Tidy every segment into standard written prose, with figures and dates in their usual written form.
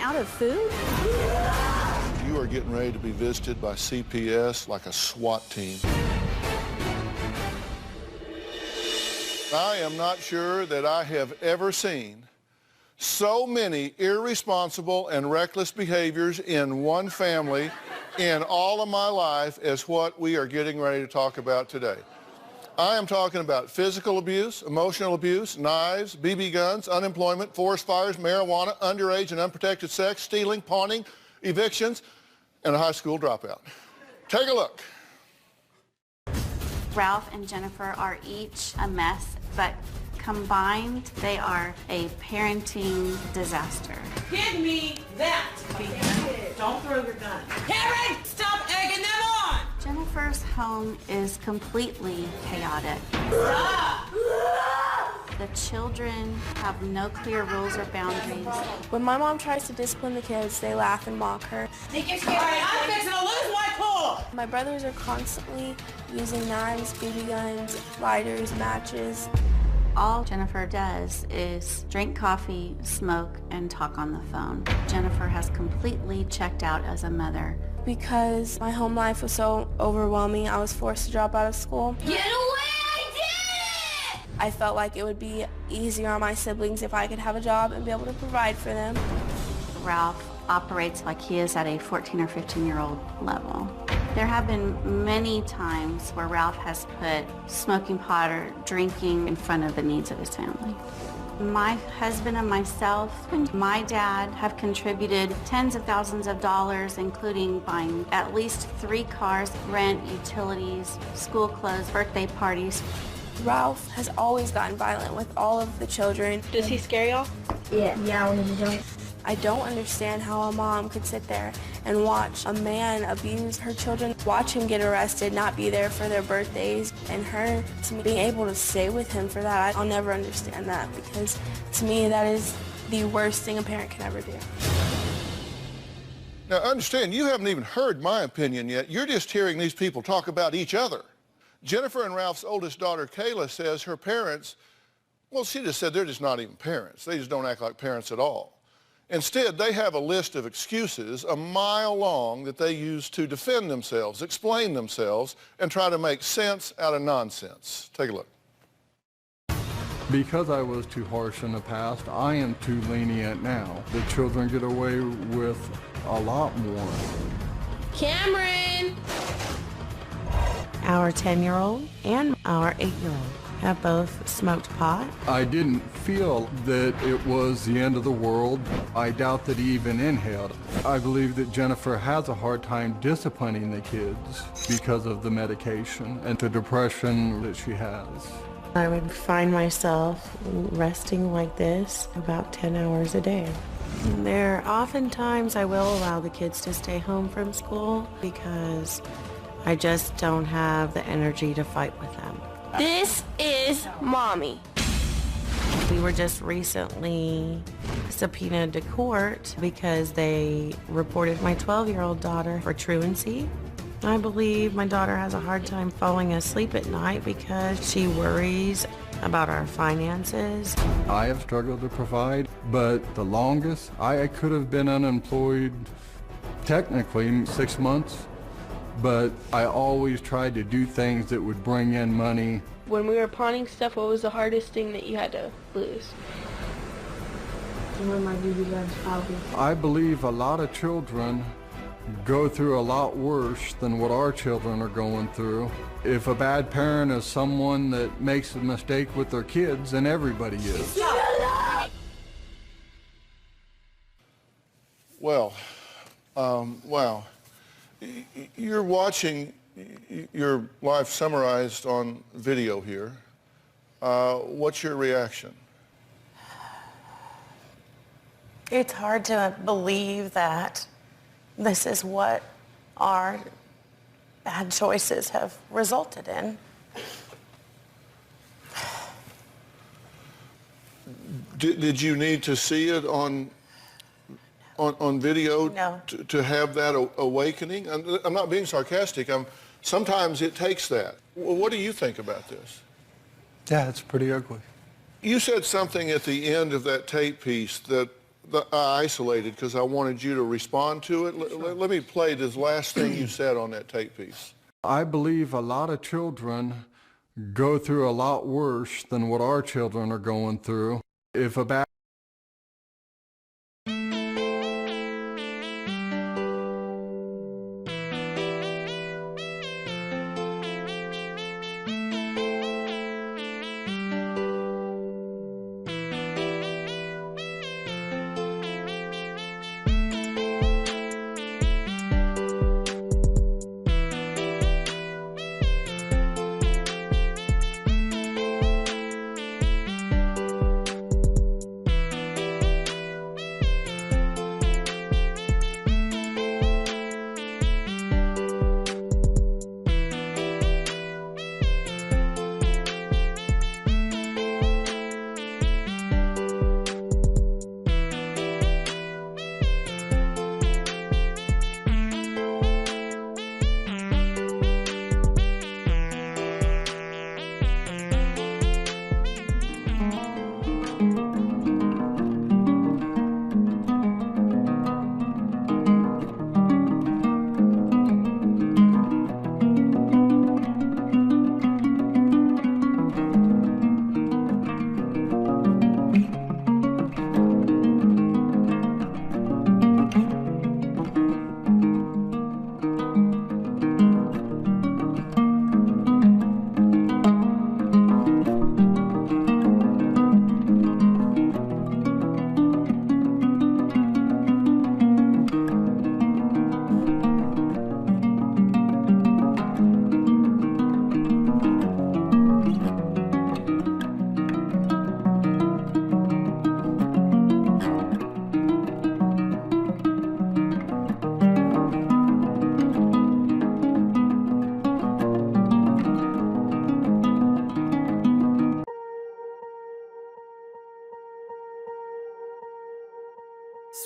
out of food? You are getting ready to be visited by CPS like a SWAT team. I am not sure that I have ever seen so many irresponsible and reckless behaviors in one family in all of my life as what we are getting ready to talk about today. I am talking about physical abuse, emotional abuse, knives, BB guns, unemployment, forest fires, marijuana, underage and unprotected sex, stealing, pawning, evictions, and a high school dropout. Take a look. Ralph and Jennifer are each a mess, but combined, they are a parenting disaster. Give me that! Don't throw your gun. Karen, stop egging them on! Jennifer's home is completely chaotic. Stop! The children have no clear rules or boundaries. When my mom tries to discipline the kids, they laugh and mock her. All right, I'm fixing to lose my cool! My brothers are constantly using knives, BB guns, lighters, matches. All Jennifer does is drink coffee, smoke, and talk on the phone. Jennifer has completely checked out as a mother. Because my home life was so overwhelming, I was forced to drop out of school. Get away! I did it! I felt like it would be easier on my siblings if I could have a job and be able to provide for them. Ralph operates like he is at a 14 or 15-year-old level. There have been many times where Ralph has put smoking pot or drinking in front of the needs of his family. My husband and myself and my dad have contributed tens of thousands of dollars, including buying at least 3 cars, rent, utilities, school clothes, birthday parties. Ralph has always gotten violent with all of the children. Does he scare y'all? Yeah, when he's young. I don't understand how a mom could sit there and watch a man abuse her children, watch him get arrested, not be there for their birthdays, and her being able to stay with him for that. I'll never understand that, because to me that is the worst thing a parent can ever do. Now understand, you haven't even heard my opinion yet. You're just hearing these people talk about each other. Jennifer and Ralph's oldest daughter, Kayla, says her parents, well, she just said they're just not even parents. They just don't act like parents at all. Instead, they have a list of excuses a mile long that they use to defend themselves, explain themselves, and try to make sense out of nonsense. Take a look. Because I was too harsh in the past, I am too lenient now. The children get away with a lot more. Cameron! Our 10-year-old and our 8-year-old have both smoked pot. I didn't feel that it was the end of the world. I doubt that he even inhaled. I believe that Jennifer has a hard time disciplining the kids because of the medication and the depression that she has. I would find myself resting like this about 10 hours a day. There are often times I will allow the kids to stay home from school because I just don't have the energy to fight with them. This is Mommy. We were just recently subpoenaed to court because they reported my 12-year-old daughter for truancy. I believe my daughter has a hard time falling asleep at night because she worries about our finances. I have struggled to provide, but the longest I could have been unemployed, technically 6 months. But I always tried to do things that would bring in money. When we were pawning stuff, what was the hardest thing that you had to lose? When my BB guns probably. I believe a lot of children go through a lot worse than what our children are going through. If a bad parent is someone that makes a mistake with their kids, then everybody is. Well, wow. You're watching your life summarized on video here. What's your reaction? It's hard to believe that this is what our bad choices have resulted in. Did you need to see it on video No. to have that awakening? I'm not being sarcastic. Sometimes it takes that. What do you think about this? Yeah, it's pretty ugly. You said something at the end of that tape piece that isolated because I wanted you to respond to it. Let me play this last thing you said on that tape piece. I believe a lot of children go through a lot worse than what our children are going through. If a bad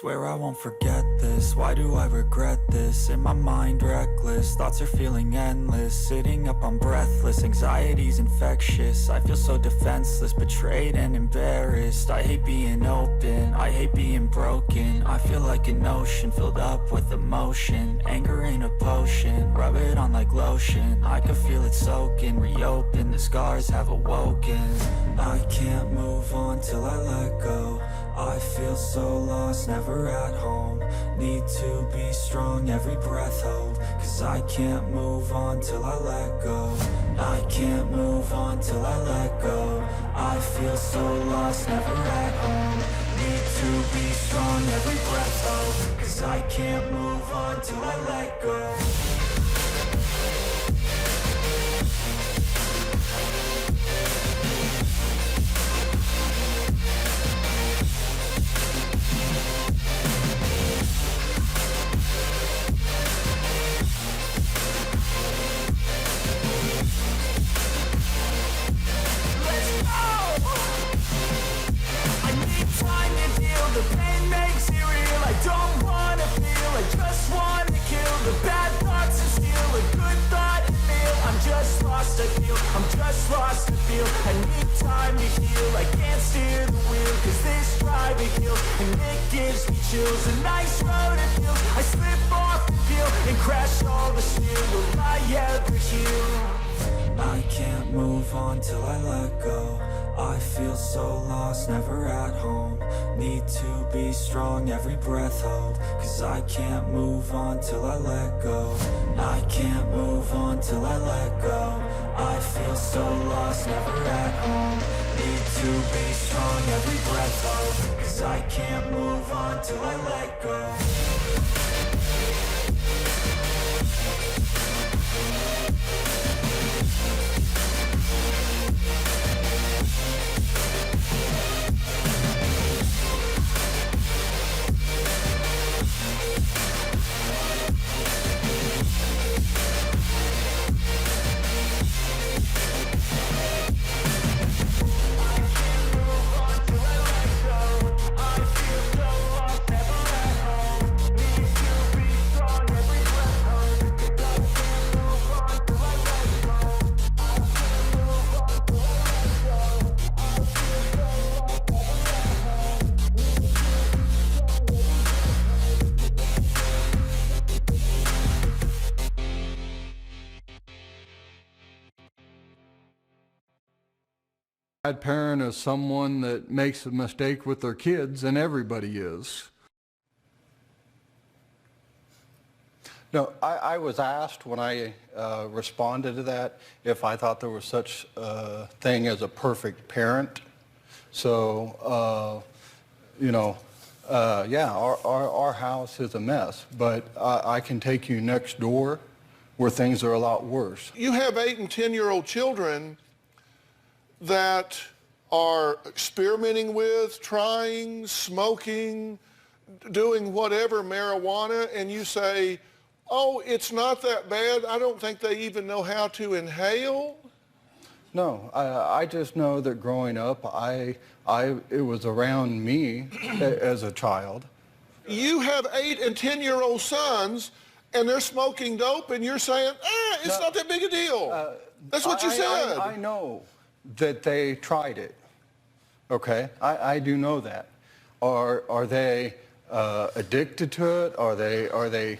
Swear I won't forget this, why do I regret this? In my mind reckless, thoughts are feeling endless. Sitting up I'm breathless, anxiety's infectious. I feel so defenseless, betrayed and embarrassed. I hate being open, I hate being broken. I feel like an ocean filled up with emotion. Anger ain't a potion, rub it on like lotion. I can feel it soaking, reopen, the scars have awoken. I can't move on till I let go. I feel so lost, never at home. Need to be strong, every breath hold. Cause I can't move on till I let go. I can't move on till I let go. I feel so lost, never at home. Need to be strong, every breath hold. Cause I can't move on till I let go. The pain makes it real. I don't wanna feel, I just wanna kill the bad thoughts and steal a good thought and feel. I'm just lost, I feel, I'm just lost, I feel. I need time to heal, I can't steer the wheel. Cause this drive it kills, and it gives me chills. A nice road it feels, I slip off the peel and crash all the steel. Will I ever heal? I can't move on till I let go. I feel so lost, never at home. Need to be strong, every breath hold. Cause I can't move on till I let go. I can't move on till I let go. I feel so lost, never at home. Need to be strong, every breath hold. Cause I can't move on till I let go. Bad parent is someone that makes a mistake with their kids, and everybody is. No, I was asked when I responded to that if I thought there was such a thing as a perfect parent. So, yeah, our house is a mess, but I can take you next door where things are a lot worse. You have 8 and 10-year-old children that are experimenting with, trying, smoking, doing whatever, marijuana, and you say, oh, it's not that bad. I don't think they even know how to inhale. No, I just know that growing up, it was around me as a child. You have 8 and 10-year-old sons, and they're smoking dope, and you're saying, it's not that big a deal. That's what you said. I know that they tried it. Okay, I do know that. Are they addicted to it? Are they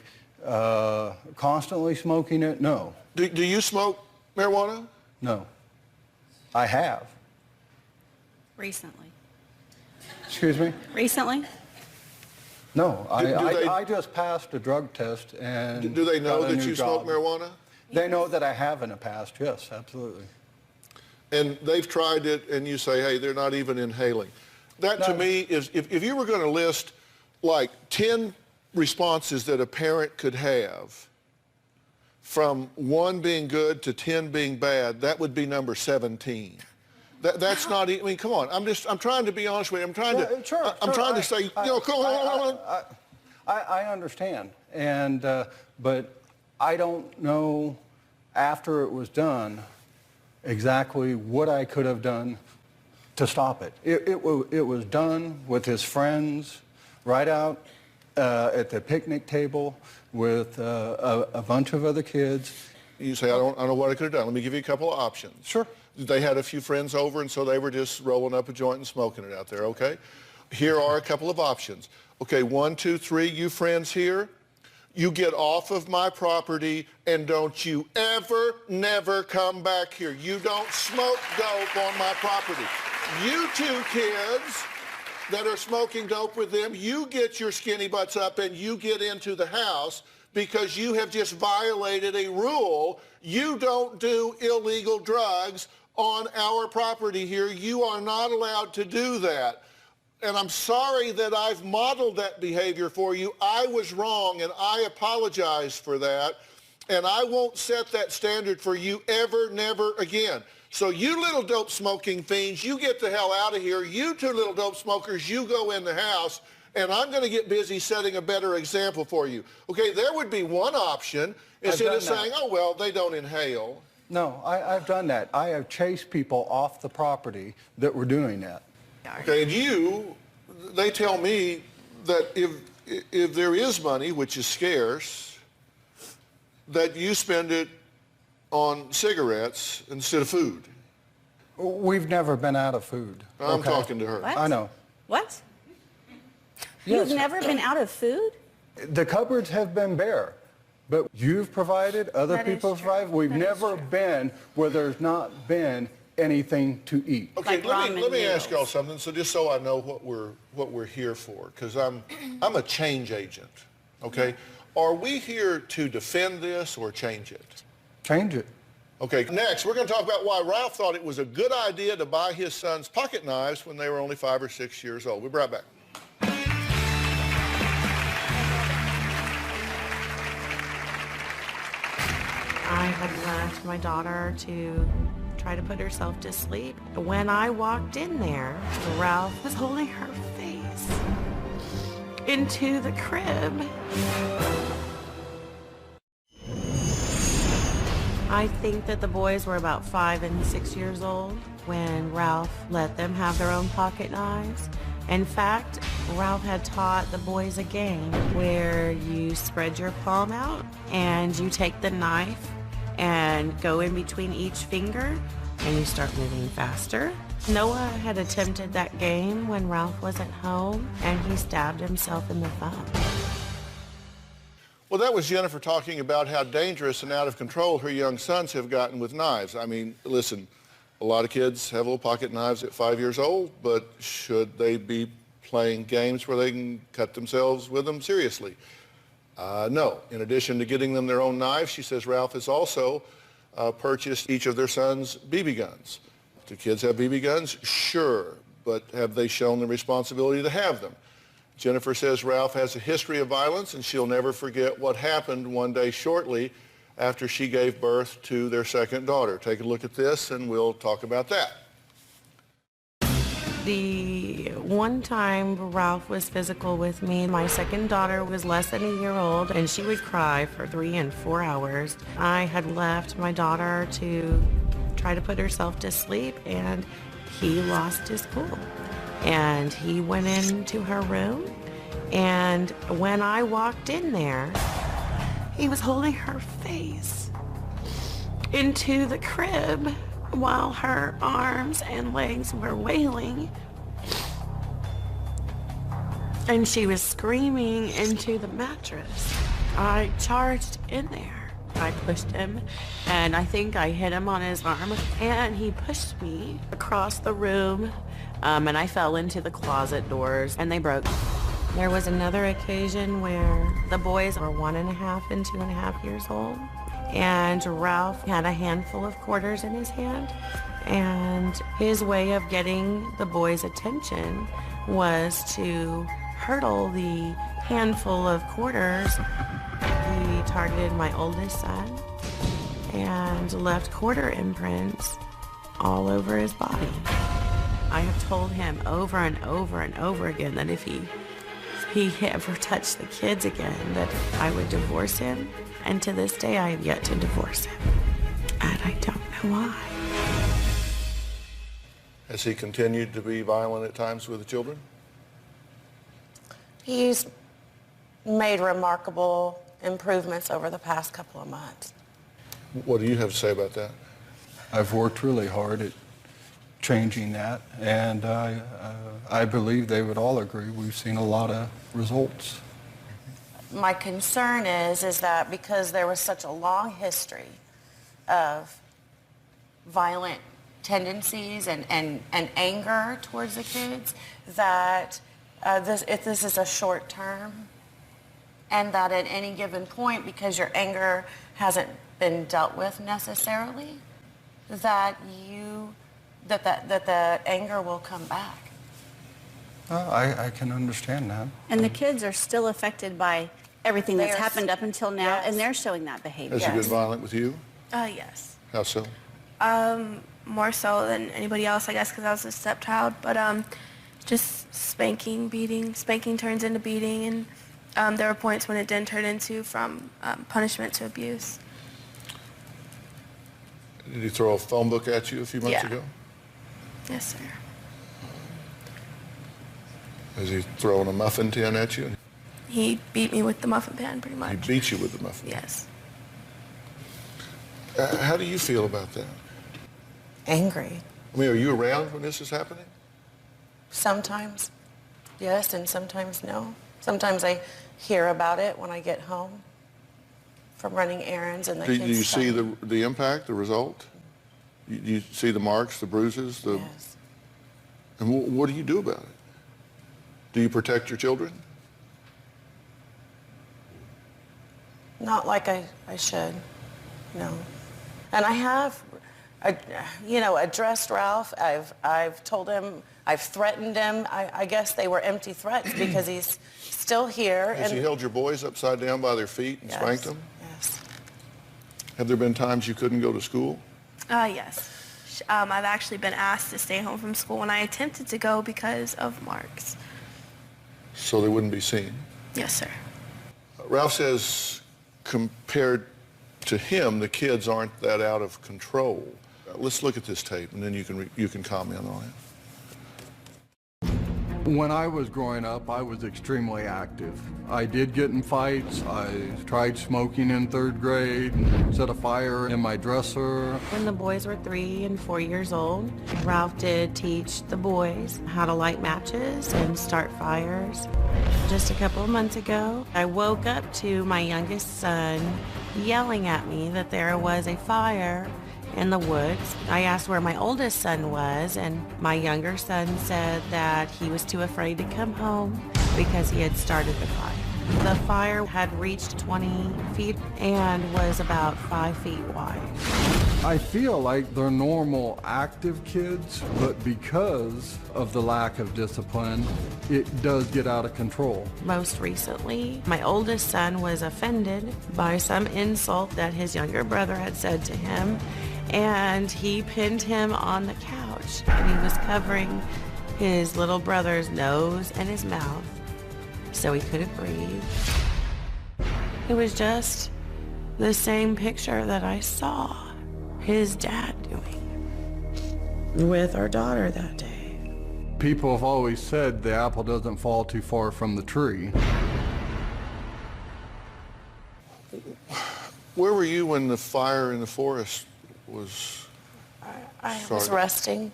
constantly smoking it? No. Do you smoke marijuana? No. I have. Recently. Excuse me? Recently? No, they- I just passed a drug test and Do they know got a that new you smoke job. marijuana? They know that I have in the past, yes, absolutely. And they've tried it, and you say, hey, they're not even inhaling. That to me is, if you were going to list like 10 responses that a parent could have, from 1 being good to 10 being bad, that would be number 17. That's not, I mean, come on. I'm trying to be honest with you. I'm trying to say, come on. I understand, and but I don't know after it was done exactly what I could have done to stop it. It was done with his friends right out at the picnic table with a bunch of other kids. You say, I don't know what I could have done. Let me give you a couple of options. Sure. They had a few friends over, and so they were just rolling up a joint and smoking it out there, okay? Here are a couple of options. Okay, 1, 2, 3, you friends here, you get off of my property, and don't you ever, never come back here. You don't smoke dope on my property. You 2 kids that are smoking dope with them, you get your skinny butts up and you get into the house because you have just violated a rule. You don't do illegal drugs on our property here. You are not allowed to do that. And I'm sorry that I've modeled that behavior for you. I was wrong, and I apologize for that. And I won't set that standard for you ever, never again. So you little dope smoking fiends, you get the hell out of here. You 2 little dope smokers, you go in the house, and I'm going to get busy setting a better example for you. Okay, there would be one option instead of saying, oh, well, they don't inhale. No, I've done that. I have chased people off the property that were doing that. Okay, and they tell me that if there is money, which is scarce, that you spend it on cigarettes instead of food. We've never been out of food. I'm talking to her. What? I know. What? Yes. You've never been out of food? The cupboards have been bare, but you've provided, other That is people have true. provided. We've That is never true. been where there's not been anything to eat. Okay, Like let ramen me ask y'all noodles. something, so just so I know what we're here for, because I'm a change agent. Okay, are we here to defend this or change it? Change it. Okay, next we're going to talk about why Ralph thought it was a good idea to buy his sons pocket knives when they were only 5 or 6 years old. We'll be right back. I had left my daughter to try to put herself to sleep. When I walked in there, Ralph was holding her face into the crib. I think that the boys were about 5 and 6 years old when Ralph let them have their own pocket knives. In fact, Ralph had taught the boys a game where you spread your palm out and you take the knife and go in between each finger and you start moving faster. Noah had attempted that game when Ralph wasn't home and he stabbed himself in the thumb. Well, that was Jennifer talking about how dangerous and out of control her young sons have gotten with knives. I mean, listen, A lot of kids have little pocket knives at 5 years old, but should they be playing games where they can cut themselves with them seriously? No. In addition to getting them their own knives, she says Ralph has also purchased each of their sons BB guns. Do kids have BB guns? Sure, but have they shown the responsibility to have them? Jennifer says Ralph has a history of violence, and she'll never forget what happened one day shortly after she gave birth to their second daughter. Take a look at this, and we'll talk about that. The one time Ralph was physical with me, my second daughter was less than a year old, and she would cry for 3 and 4 hours. I had left my daughter to try to put herself to sleep, and he lost his cool. And he went into her room, and when I walked in there, he was holding her face into the crib while her arms and legs were wailing. And she was screaming into the mattress. I charged in there. I pushed him, and I think I hit him on his arm, and he pushed me across the room, and I fell into the closet doors, and they broke. There was another occasion where the boys were 1.5 and 2.5 years old, and Ralph had a handful of quarters in his hand, and his way of getting the boys' attention was to hurtle the handful of quarters. He targeted my oldest son and left quarter imprints all over his body. I have told him over and over and over again that if he ever touched the kids again, that I would divorce him. And to this day, I have yet to divorce him. And I don't know why. Has he continued to be violent at times with the children? He's made remarkable improvements over the past couple of months. What do you have to say about that? I've worked really hard at changing that, and I believe they would all agree we've seen a lot of results. My concern is that because there was such a long history of violent tendencies and anger towards the kids, that if this is a short term, and that at any given point, because your anger hasn't been dealt with necessarily, that the anger will come back. I can understand that. And the kids are still affected by everything that's happened up until now, yes. and they're showing that behavior. Has he been violent with you? Yes. How so? More so than anybody else, I guess, because I was a stepchild. But just spanking, beating. Spanking turns into beating, and there were points when it didn't turn into from punishment to abuse. Did he throw a phone book at you a few months Yeah. ago? Yes, sir. Has he thrown a muffin tin at you? He beat me with the muffin pan, pretty He much. beat you with the muffin. Yes. How do you feel about that? Angry. I mean, are you around when this is happening? Sometimes yes, and sometimes no. Sometimes I hear about it when I get home from running errands, and the Do kids you see tell me. the impact, the result? Do you see the marks, the bruises? Yes. And what do you do about it? Do you protect your children? Not like I should, no. And I have, addressed Ralph. I've told him, I've threatened him. I guess they were empty threats because he's still here. Has he held your boys upside down by their feet and spanked them? Yes. Have there been times you couldn't go to school? Yes. I've actually been asked to stay home from school when I attempted to go because of marks. So they wouldn't be seen? Yes, sir. Ralph says compared to him, the kids aren't that out of control. Let's look at this tape, and then you can comment on it. When I was growing up, I was extremely active. I did get in fights. I tried smoking in 3rd grade, set a fire in my dresser. When the boys were 3 and 4 years old, Ralph did teach the boys how to light matches and start fires. Just a couple of months ago, I woke up to my youngest son yelling at me that there was a fire in the woods. I asked where my oldest son was, and my younger son said that he was too afraid to come home because he had started the fire. The fire had reached 20 feet and was about 5 feet wide. I feel like they're normal, active kids, but because of the lack of discipline, it does get out of control. Most recently, my oldest son was offended by some insult that his younger brother had said to him, and he pinned him on the couch, and he was covering his little brother's nose and his mouth so he couldn't breathe. It was just the same picture that I saw his dad doing with our daughter that day. People have always said the apple doesn't fall too far from the tree. Where were you when the fire in the forest was I was resting.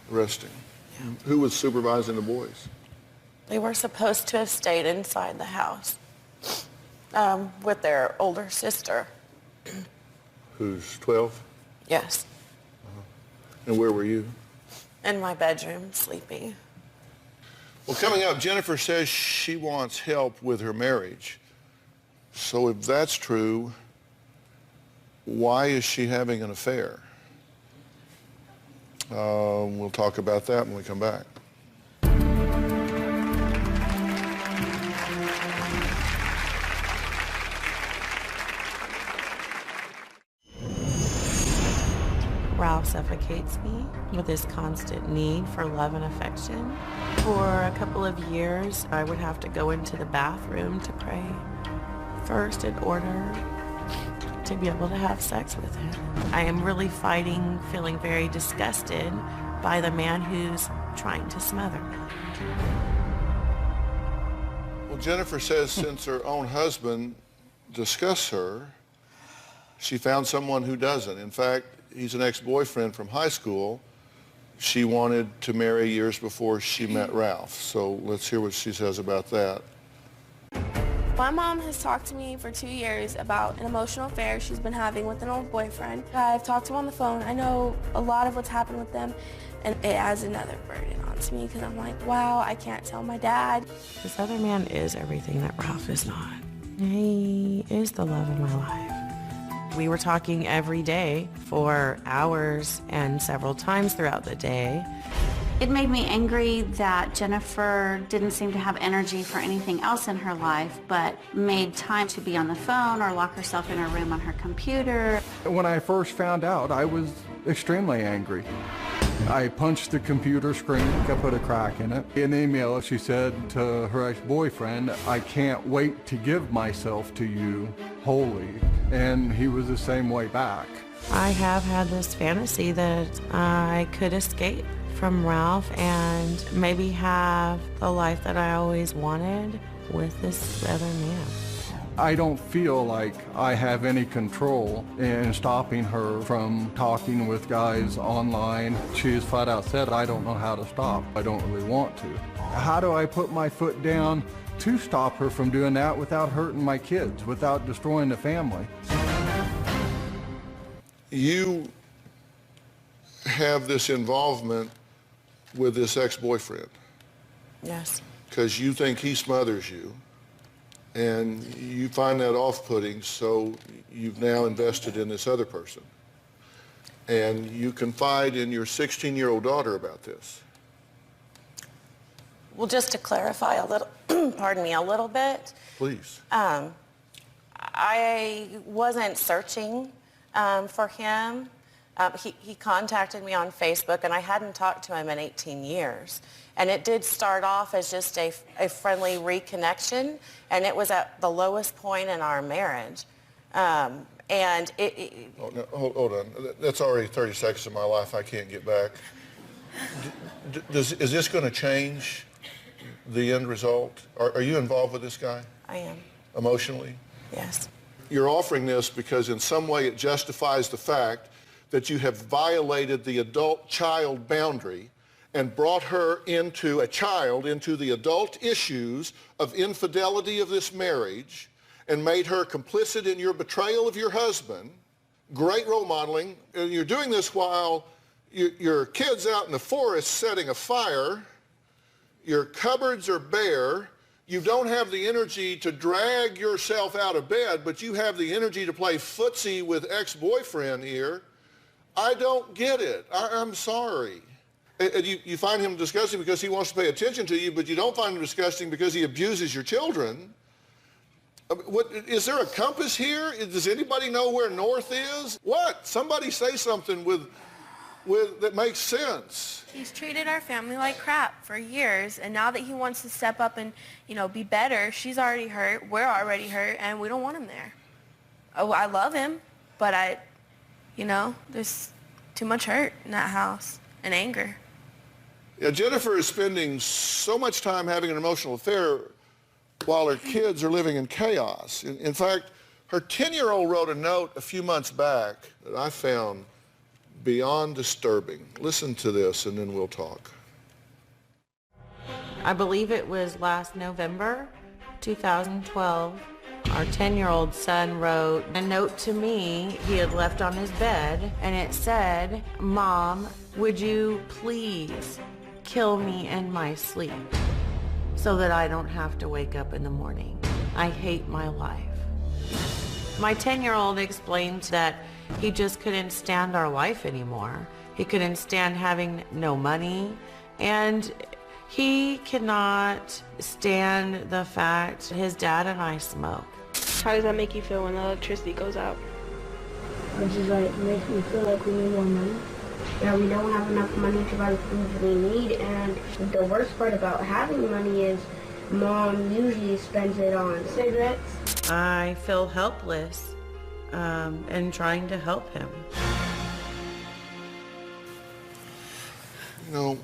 Resting? Yeah. Who was supervising the boys? They were supposed to have stayed inside the house with their older sister. Who's 12? Yes. And where were you? In my bedroom, sleeping. Well, coming up, Jennifer says she wants help with her marriage. So if that's true, why is she having an affair? We'll talk about that when we come back. Ralph suffocates me with his constant need for love and affection. For a couple of years, I would have to go into the bathroom to pray first in order to be able to have sex with him. I am really fighting, feeling very disgusted by the man who's trying to smother me. Well, Jennifer says since her own husband discussed her, she found someone who doesn't. In fact, he's an ex-boyfriend from high school. She wanted to marry years before she met Ralph. So let's hear what she says about that. My mom has talked to me for 2 years about an emotional affair she's been having with an old boyfriend. I've talked to him on the phone. I know a lot of what's happened with them, and it adds another burden onto me because I'm like, wow, I can't tell my dad. This other man is everything that Ralph is not. He is the love of my life. We were talking every day for hours and several times throughout the day. It made me angry that Jennifer didn't seem to have energy for anything else in her life, but made time to be on the phone or lock herself in her room on her computer. When I first found out, I was extremely angry. I punched the computer screen, I put a crack in it. In an email, she said to her ex-boyfriend, "I can't wait to give myself to you wholly." And he was the same way back. I have had this fantasy that I could escape from Ralph and maybe have the life that I always wanted with this other man. I don't feel like I have any control in stopping her from talking with guys online. She has flat out said, "I don't know how to stop. I don't really want to." How do I put my foot down to stop her from doing that without hurting my kids, without destroying the family? You have this involvement with this ex-boyfriend. Yes. Because you think he smothers you, and you find that off-putting, so you've now invested in this other person. And you confide in your 16-year-old daughter about this. Well, just to clarify a little, pardon me, a little bit. Please. I wasn't searching for him. He contacted me on Facebook, and I hadn't talked to him in 18 years. And it did start off as just a friendly reconnection, and it was at the lowest point in our marriage. And Oh, no, hold on. That's already 30 seconds of my life I can't get back. Is this going to change the end result? Are you involved with this guy? I am. Emotionally? Yes. You're offering this because in some way it justifies the fact that you have violated the adult-child boundary and brought her into the adult issues of infidelity of this marriage and made her complicit in your betrayal of your husband great role modeling, and you're doing this while your kid's out in the forest setting a fire, your cupboards are bare, you don't have the energy to drag yourself out of bed, but you have the energy to play footsie with ex-boyfriend here. I don't get it. I'm sorry. And you find him disgusting because he wants to pay attention to you, but you don't find him disgusting because he abuses your children. Is there a compass here? Does anybody know where north is? What? Somebody say something that makes sense. He's treated our family like crap for years, and now that he wants to step up and, be better, she's already hurt, we're already hurt, and we don't want him there. Oh, I love him, but there's too much hurt in that house and anger. Yeah, Jennifer is spending so much time having an emotional affair while her kids are living in chaos. In fact, her 10-year-old wrote a note a few months back that I found beyond disturbing. Listen to this and then we'll talk. I believe it was last November 2012. Our 10-year-old son wrote a note to me he had left on his bed, and it said, "Mom, would you please kill me in my sleep so that I don't have to wake up in the morning? I hate my life." My 10-year-old explained that he just couldn't stand our life anymore. He couldn't stand having no money, and he cannot stand the fact his dad and I smoke. How does that make you feel when the electricity goes out? Which is like, makes me feel like we need more money. Yeah, we don't have enough money to buy the food we need, and the worst part about having money is Mom usually spends it on cigarettes. I feel helpless in trying to help him. I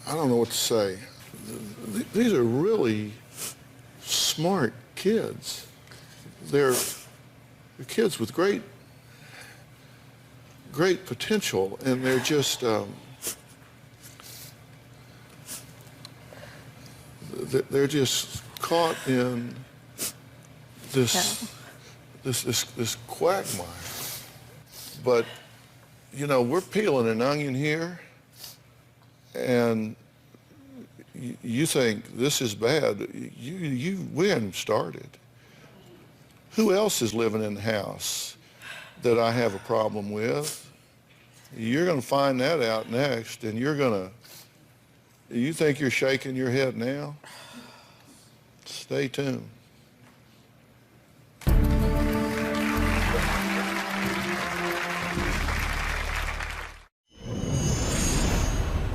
don't know what to say. These are really smart kids. They're kids with great potential, and they're just they're just caught in this quagmire. But we're peeling an onion here, and you think this is bad. We hadn't started. Who else is living in the house that I have a problem with? You're going to find that out next, and you think you're shaking your head now? Stay tuned.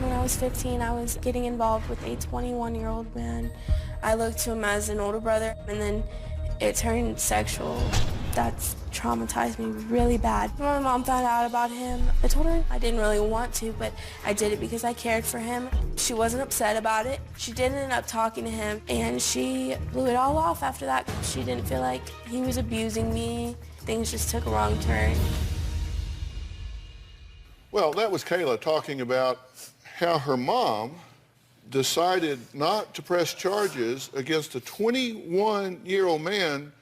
When I was 15, I was getting involved with a 21-year-old man. I looked to him as an older brother, and then it turned sexual. That's traumatized me really bad. When my mom found out about him, I told her I didn't really want to, but I did it because I cared for him. She wasn't upset about it. She did end up talking to him, and she blew it all off after that. She didn't feel like he was abusing me. Things just took a wrong turn. Well, that was Kayla talking about how her mom decided not to press charges against a 21-year-old man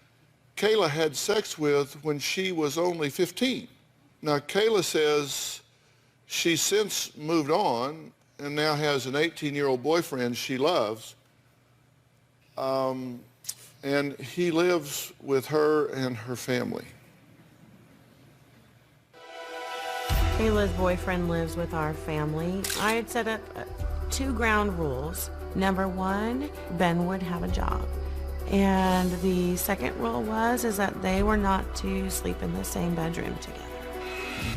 Kayla had sex with when she was only 15. Now, Kayla says she's since moved on and now has an 18-year-old boyfriend she loves. And he lives with her and her family. Kayla's boyfriend lives with our family. I had set up 2 ground rules. Number 1, Ben would have a job. And the second rule is that they were not to sleep in the same bedroom together.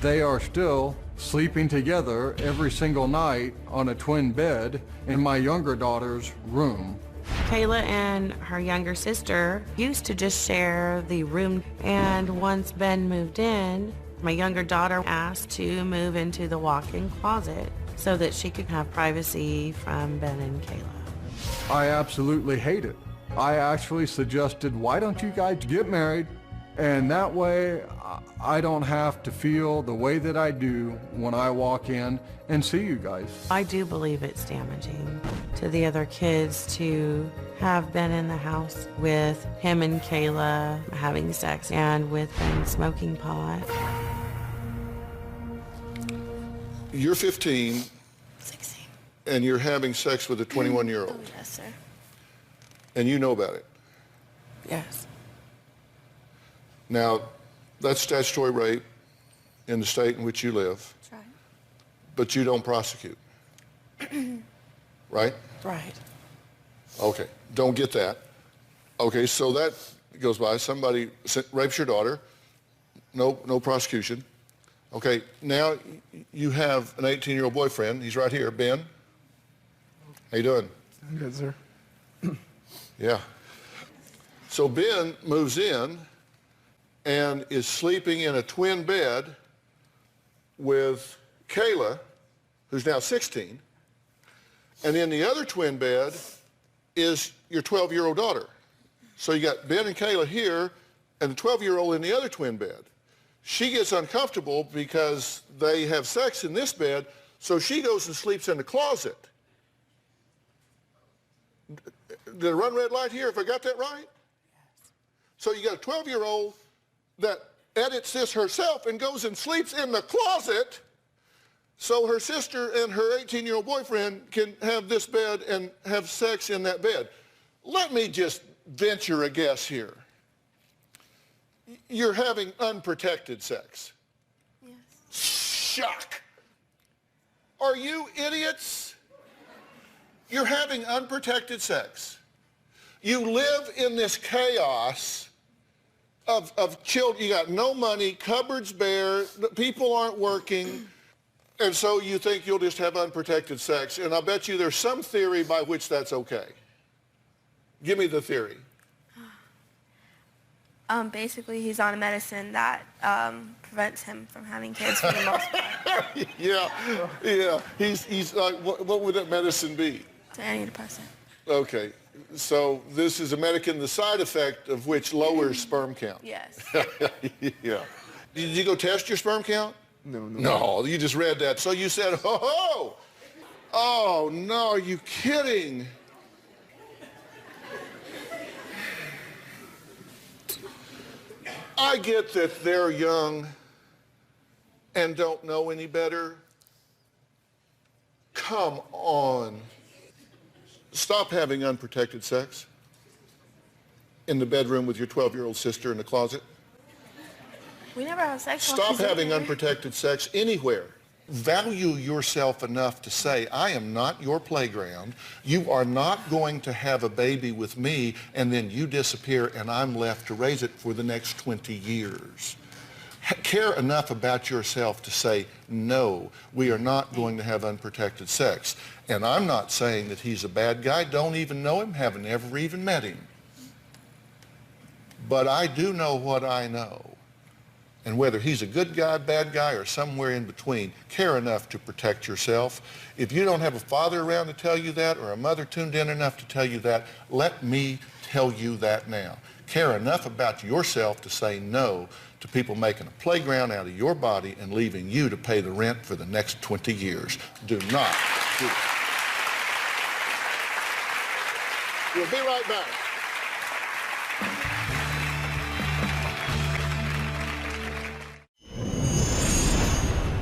They are still sleeping together every single night on a twin bed in my younger daughter's room. Kayla and her younger sister used to just share the room, and once Ben moved in, my younger daughter asked to move into the walk-in closet so that she could have privacy from Ben and Kayla. I absolutely hate it. I actually suggested, why don't you guys get married And that way, I don't have to feel the way that I do when I walk in and see you guys. I do believe it's damaging to the other kids to have been in the house with him and Kayla having sex and with them smoking pot. You're 15. 16. And you're having sex with a 21-year-old. Oh, yes, sir. And you know about it. Yes. Now, that's statutory rape in the state in which you live. That's right. But you don't prosecute. Right? Right. Okay, don't get that. Okay, so that goes by. Somebody rapes your daughter. No prosecution. Okay, now you have an 18-year-old boyfriend. He's right here, Ben. How you doing? I'm good, sir. Yeah. So Ben moves in and is sleeping in a twin bed with Kayla, who's now 16, and in the other twin bed is your 12-year-old daughter. So you got Ben and Kayla here and the 12-year-old in the other twin bed. She gets uncomfortable because they have sex in this bed, so she goes and sleeps in the closet. Did I run red light here if I got that right? Yes. So you got a 12-year-old that edits this herself and goes and sleeps in the closet so her sister and her 18-year-old boyfriend can have this bed and have sex in that bed. Let me just venture a guess here. You're having unprotected sex. Yes. Shock. Are you idiots? You're having unprotected sex. You live in this chaos of children. You got no money, cupboards bare, people aren't working, and so you think you'll just have unprotected sex. And I bet you there's some theory by which that's okay. Give me the theory. Basically, he's on a medicine that prevents him from having kids for the most part. Yeah. He's like, what would that medicine be? It's an antidepressant. Okay, so this is a medicine, the side effect of which lowers sperm count. Yes. Yeah. Did you go test your sperm count? No, you just read that. So you said, oh, no, are you kidding? I get that they're young and don't know any better. Come on. Stop having unprotected sex in the bedroom with your 12-year-old sister in the closet. We never have sex. Stop having unprotected sex anywhere. Value yourself enough to say, I am not your playground. You are not going to have a baby with me and then you disappear and I'm left to raise it for the next 20 years. Care enough about yourself to say, no, we are not going to have unprotected sex. And I'm not saying that he's a bad guy. Don't even know him, haven't ever even met him. But I do know what I know. And whether he's a good guy, bad guy, or somewhere in between, care enough to protect yourself. If you don't have a father around to tell you that, or a mother tuned in enough to tell you that, let me tell you that now. Care enough about yourself to say no to people making a playground out of your body and leaving you to pay the rent for the next 20 years. Do not do it. We'll be right back.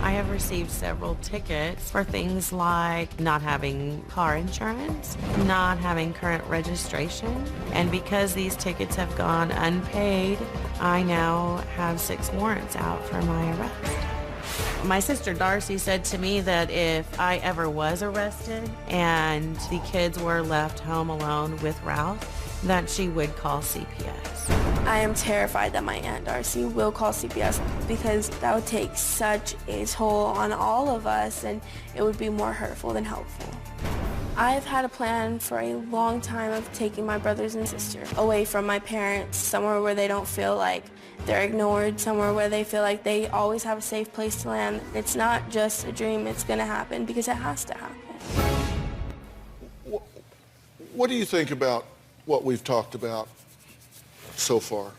I have received several tickets for things like not having car insurance, not having current registration, and because these tickets have gone unpaid, I now have 6 warrants out for my arrest. My sister Darcy said to me that if I ever was arrested and the kids were left home alone with Ralph, that she would call CPS. I am terrified that my Aunt Darcy will call CPS because that would take such a toll on all of us and it would be more hurtful than helpful. I've had a plan for a long time of taking my brothers and sister away from my parents, somewhere where they don't feel like they're ignored, somewhere where they feel like they always have a safe place to land. It's not just a dream, it's going to happen because it has to happen. What do you think about what we've talked about so far?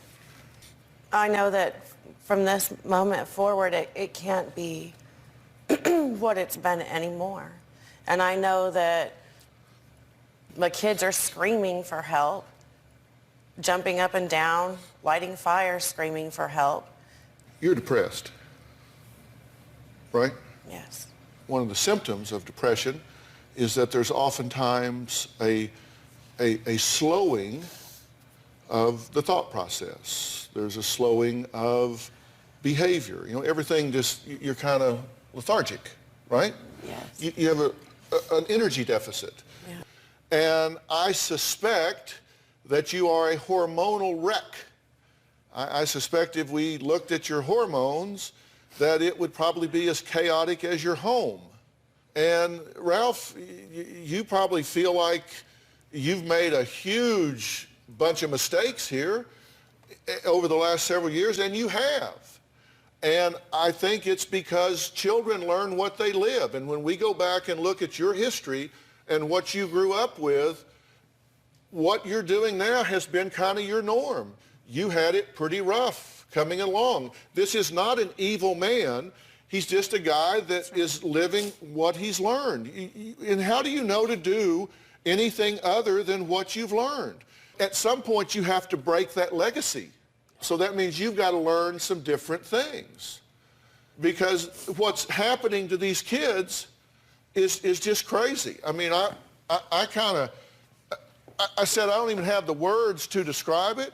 I know that from this moment forward, it can't be what it's been anymore. And I know that my kids are screaming for help, jumping up and down, lighting fires, screaming for help. You're depressed, right? Yes. One of the symptoms of depression is that there's oftentimes a slowing of the thought process. There's a slowing of behavior. You know, everything just, you're kind of lethargic, right? Yes. You have an energy deficit. Yeah. And I suspect that you are a hormonal wreck. I suspect if we looked at your hormones, that it would probably be as chaotic as your home. And Ralph, you probably feel like you've made a huge bunch of mistakes here over the last several years, and you have. And I think it's because children learn what they live. And when we go back and look at your history and what you grew up with, what you're doing now has been kind of your norm. You had it pretty rough coming along. This is not an evil man. He's just a guy that is living what he's learned. And how do you know to do anything other than what you've learned? At some point, you have to break that legacy. So that means you've got to learn some different things. Because what's happening to these kids is just crazy. I mean, I said I don't even have the words to describe it.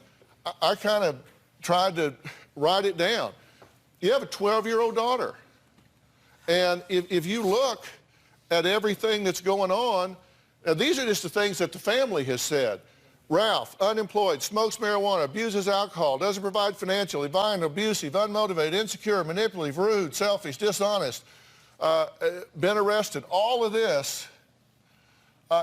I kind of tried to write it down. You have a 12-year-old daughter. And if you look at everything that's going on, now these are just the things that the family has said. Ralph, unemployed, smokes marijuana, abuses alcohol, doesn't provide financially, violent, abusive, unmotivated, insecure, manipulative, rude, selfish, dishonest, been arrested. All of this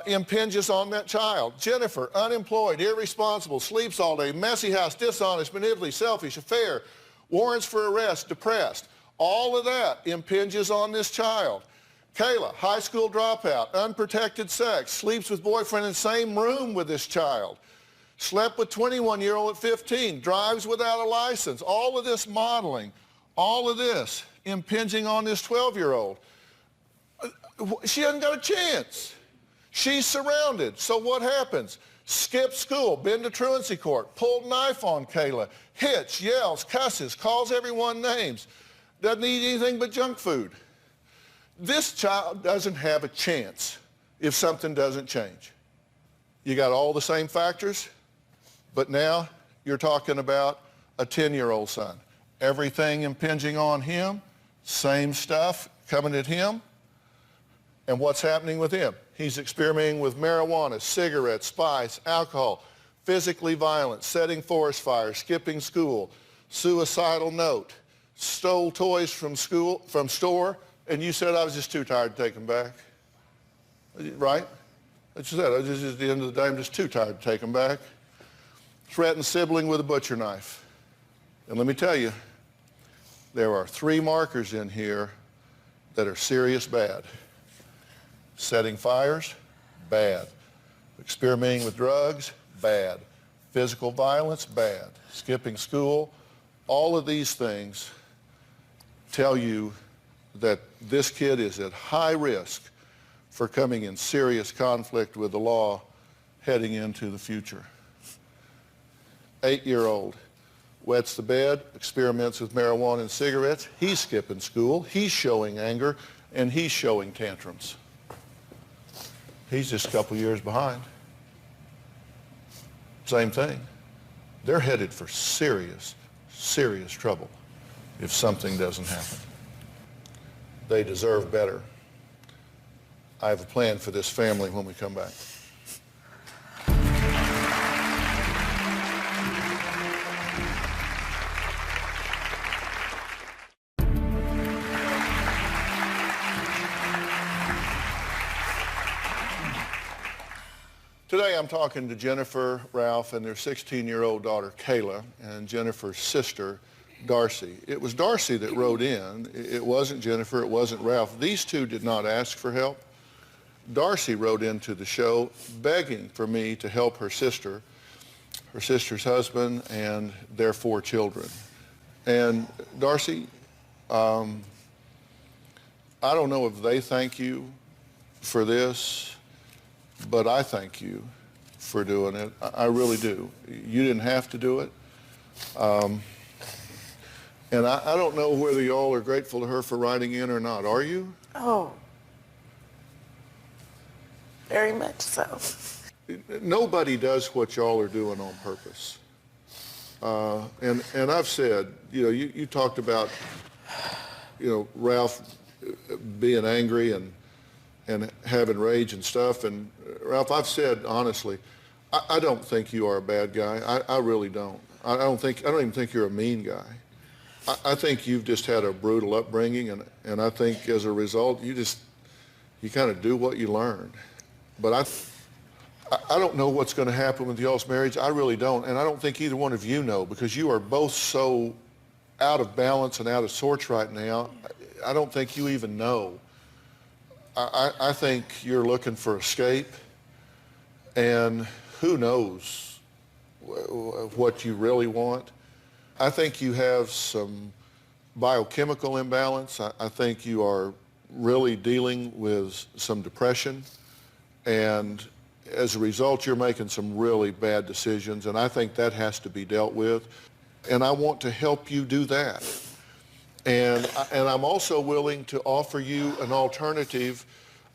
impinges on that child. Jennifer, unemployed, irresponsible, sleeps all day, messy house, dishonest, manipulative, selfish, affair, warrants for arrest, depressed. All of that impinges on this child. Kayla, high school dropout, unprotected sex, sleeps with boyfriend in the same room with this child, slept with 21-year-old at 15, drives without a license. All of this modeling, all of this impinging on this 12-year-old. She hasn't got a chance. She's surrounded. So what happens? Skipped school, been to truancy court, pulled knife on Kayla, hits, yells, cusses, calls everyone names, doesn't eat anything but junk food. This child doesn't have a chance if something doesn't change. You got all the same factors, but now you're talking about a 10-year-old son. Everything impinging on him, same stuff coming at him. And what's happening with him? He's experimenting with marijuana, cigarettes, spice, alcohol, physically violent, setting forest fires, skipping school, suicidal note, stole toys from store, and you said I was just too tired to take them back. Right? That's what you said. At the end of the day, I'm just too tired to take them back. Threatened sibling with a butcher knife. And let me tell you, there are 3 markers in here that are serious bad. Setting fires, bad. Experimenting with drugs, bad. Physical violence, bad. Skipping school, all of these things tell you that this kid is at high risk for coming in serious conflict with the law heading into the future. 8-year-old wets the bed, experiments with marijuana and cigarettes. He's skipping school, he's showing anger, and he's showing tantrums. He's just a couple years behind. Same thing. They're headed for serious, serious trouble if something doesn't happen. They deserve better. I have a plan for this family when we come back. Today I'm talking to Jennifer, Ralph, and their 16-year-old daughter, Kayla, and Jennifer's sister, Darcy. It was Darcy that wrote in. It wasn't Jennifer, it wasn't Ralph. These two did not ask for help. Darcy wrote into the show begging for me to help her sister's husband, and their 4 children. And Darcy, I don't know if they thank you for this, but I thank you for doing it. I really do. You didn't have to do it. And I don't know whether y'all are grateful to her for writing in or not. Are you? Oh, very much so. Nobody does what y'all are doing on purpose. And I've said, you talked about, Ralph being angry and having rage and stuff. And Ralph, I've said honestly, I don't think you are a bad guy. I really don't. I don't even think you're a mean guy. I think you've just had a brutal upbringing, and I think as a result, you kind of do what you learn. But I don't know what's going to happen with y'all's marriage. I really don't, and I don't think either one of you know, because you are both so out of balance and out of sorts right now. I don't think you even know. I think you're looking for escape, and who knows what you really want. I think you have some biochemical imbalance. I think you are really dealing with some depression, and as a result, you're making some really bad decisions, and I think that has to be dealt with, and I want to help you do that. And I'm also willing to offer you an alternative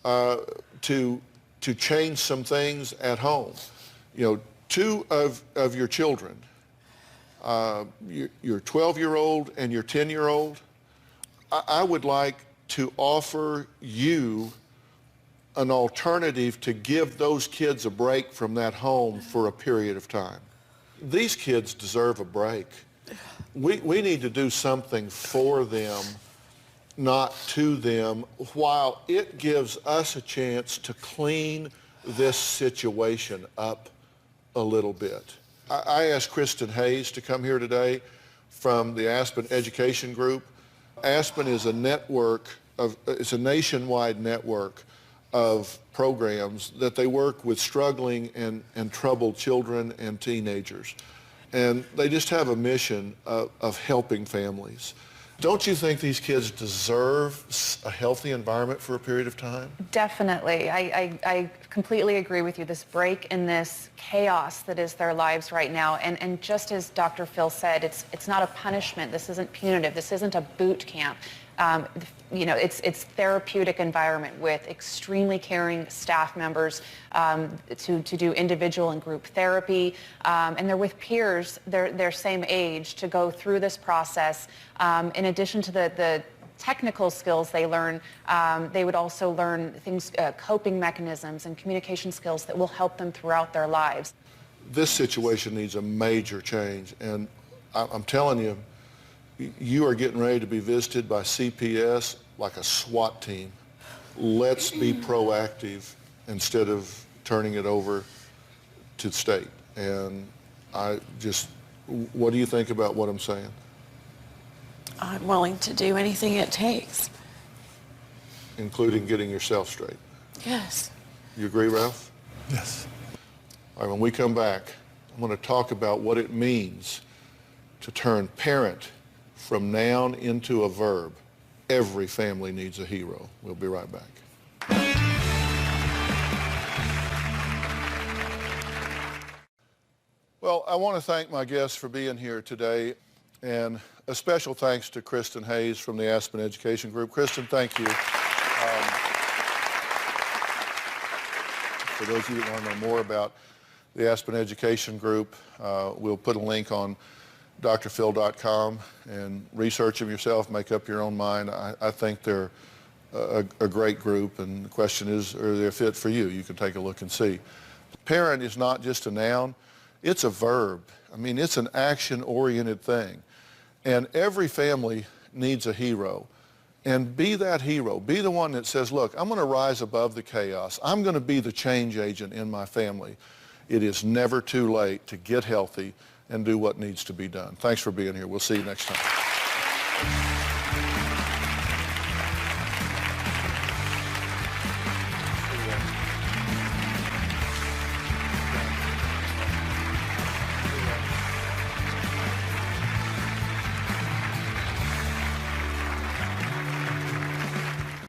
to change some things at home. Two of your children, your 12-year-old and your 10-year-old, I would like to offer you an alternative to give those kids a break from that home for a period of time. These kids deserve a break. We need to do something for them, not to them, while it gives us a chance to clean this situation up a little bit. I asked Kristen Hayes to come here today from the Aspen Education Group. Aspen is a network it's a nationwide network of programs that they work with struggling and troubled children and teenagers. And they just have a mission of helping families. Don't you think these kids deserve a healthy environment for a period of time? Definitely. I completely agree with you. This break in this chaos that is their lives right now. And just as Dr. Phil said, it's not a punishment. This isn't punitive. This isn't a boot camp. It's therapeutic environment with extremely caring staff members to do individual and group therapy, and they're with peers their same age to go through this process. In addition to the technical skills they learn, they would also learn things, coping mechanisms and communication skills that will help them throughout their lives. This situation needs a major change, and I'm telling you, you are getting ready to be visited by CPS like a SWAT team. Let's be proactive instead of turning it over to the state. And what do you think about what I'm saying? I'm willing to do anything it takes. Including getting yourself straight? Yes. You agree, Ralph? Yes. All right, when we come back, I'm going to talk about what it means to turn parent from noun into a verb. Every family needs a hero. We'll be right back. Well, I want to thank my guests for being here today, and a special thanks to Kristen Hayes from the Aspen Education Group. Kristen, thank you. For those of you that want to know more about the Aspen Education Group, we'll put a link on drphil.com and research them yourself, make up your own mind. I think they're a great group, and the question is, are they a fit for you? You can take a look and see. Parent is not just a noun, it's a verb. I mean, it's an action-oriented thing. And every family needs a hero. And be that hero. Be the one that says, look, I'm going to rise above the chaos. I'm going to be the change agent in my family. It is never too late to get healthy and do what needs to be done. Thanks for being here. We'll see you next time.